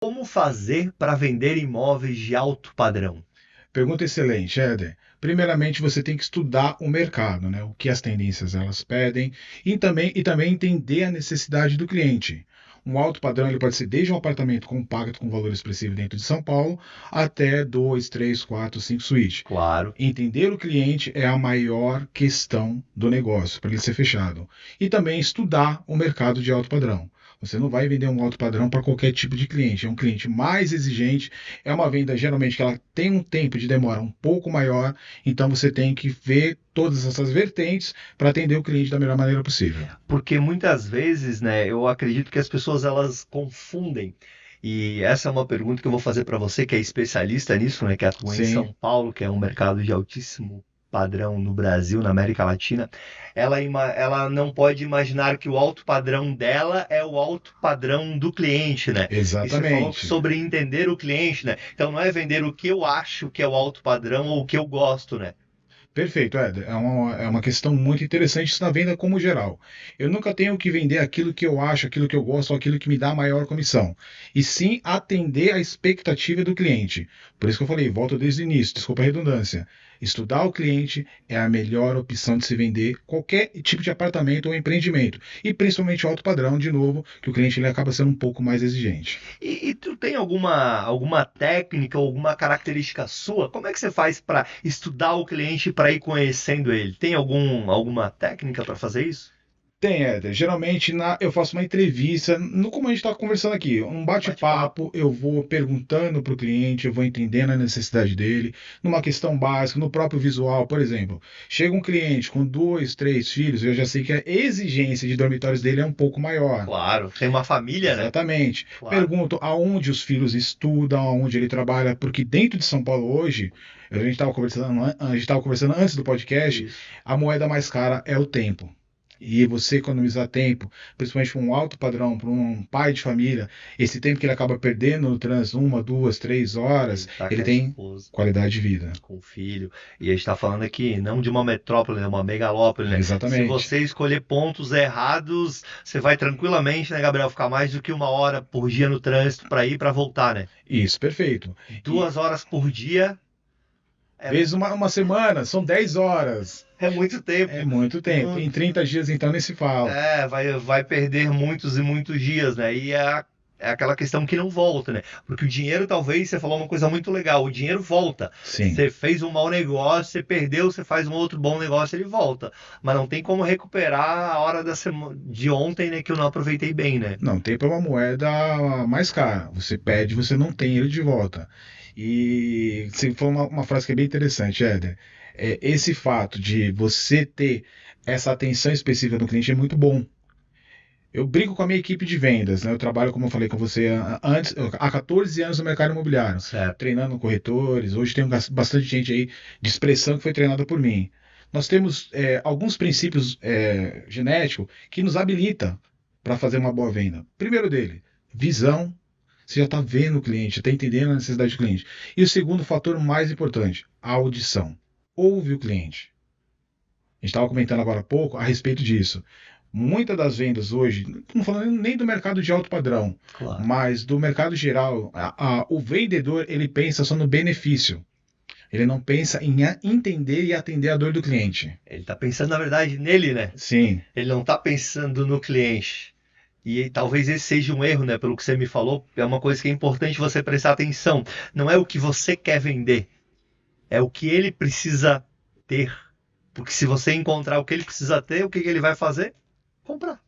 Como fazer para vender imóveis de alto padrão? Pergunta excelente, Éder. Primeiramente, você tem que estudar o mercado, né? O que as tendências elas pedem e também entender a necessidade do cliente. Um alto padrão ele pode ser desde um apartamento compacto com valor expressivo dentro de São Paulo até 2, 3, 4, 5 suítes. Claro. Entender o cliente é a maior questão do negócio para ele ser fechado. E também estudar o mercado de alto padrão. Você não vai vender um alto padrão para qualquer tipo de cliente. É um cliente mais exigente, é uma venda geralmente que ela tem um tempo de demora um pouco maior, então você tem que ver todas essas vertentes para atender o cliente da melhor maneira possível. Porque muitas vezes, né, eu acredito que as pessoas elas confundem. E essa é uma pergunta que eu vou fazer para você, que é especialista nisso, né, que atua em Sim, São Paulo, que é um mercado de altíssimo padrão no Brasil, na América Latina. Ela não pode imaginar que o alto padrão dela é o alto padrão do cliente, né? E você falou exatamente. sobre entender o cliente, né? Então não é vender o que eu acho que é o alto padrão ou o que eu gosto, né? Perfeito, Éder. É uma questão muito interessante isso na venda como geral. Eu nunca tenho que vender aquilo que eu acho, aquilo que eu gosto, ou aquilo que me dá maior comissão. E sim atender a expectativa do cliente. Por isso que eu falei, volto desde o início, desculpa a redundância. Estudar o cliente é a melhor opção de se vender qualquer tipo de apartamento ou empreendimento. E principalmente o alto padrão, de novo, que o cliente ele acaba sendo um pouco mais exigente. E tu tem alguma técnica, alguma característica sua? Como é que você faz para estudar o cliente para ir conhecendo ele? Tem alguma técnica para fazer isso? Tem, Éder. Geralmente eu faço uma entrevista, como a gente está conversando aqui, um Bate-papo. bate-papo, eu vou perguntando para o cliente, eu vou entendendo a necessidade dele, numa questão básica, no próprio visual, por exemplo. Chega um cliente com dois, três filhos, eu já sei que a exigência de dormitórios dele é um pouco maior. Claro, tem uma família, né? Exatamente. Claro. Pergunto aonde os filhos estudam, aonde ele trabalha, porque dentro de São Paulo hoje, a gente estava conversando antes do podcast, Isso. a moeda mais cara é o tempo. E você economizar tempo, principalmente para um alto padrão, para um pai de família, esse tempo que ele acaba perdendo no trânsito, 1, 2, 3 horas, Ele tá com ele a tem esposa, qualidade de vida. com o filho. E a gente está falando aqui não de uma metrópole, né? Uma megalópole, né? Se Exatamente. você escolher pontos errados, você vai tranquilamente, né, Gabriel, ficar mais do que 1 hora por dia no trânsito para ir e para voltar, né? Isso, perfeito. E 2 horas por dia é, vezes uma semana, são 10 horas. é muito É tempo. muito tempo. Não, Em 30 dias, então, nem se fala. vai perder muitos e muitos dias, né? É aquela questão que não volta, né? Porque o dinheiro, talvez, você falou uma coisa muito legal, o dinheiro volta. Sim. Você fez um mau negócio, você perdeu, você faz um outro bom negócio, ele volta. Mas não tem como recuperar a hora de ontem, né? Que eu não aproveitei bem, né? Não, tempo é uma moeda mais cara. Você perde, você não tem ele de volta. E se for uma frase que é bem interessante, Éder. Esse fato de você ter essa atenção específica no cliente é muito bom. Eu brinco com a minha equipe de vendas, né? Eu trabalho, como eu falei com você antes, há 14 anos no mercado imobiliário, Certo. treinando corretores. Hoje tem bastante gente aí de expressão que foi treinada por mim. Nós temos alguns princípios genéticos que nos habilitam para fazer uma boa venda. Primeiro dele, visão. Você já está vendo o cliente, está entendendo a necessidade do cliente. E o segundo fator mais importante, a audição. Ouve o cliente. A gente estava comentando agora há pouco a respeito disso. Muitas das vendas hoje, não falando nem do mercado de alto padrão, Claro. mas do mercado geral, o vendedor ele pensa só no benefício. Ele não pensa em entender e atender a dor do cliente. Ele tá pensando, na verdade, nele, né? Sim, Ele não tá pensando no cliente. E talvez esse seja um erro, né? Pelo que você me falou, é uma coisa que é importante você prestar atenção. Não é o que você quer vender, é o que ele precisa ter. Porque se você encontrar o que ele precisa ter, o que ele vai fazer? Comprar.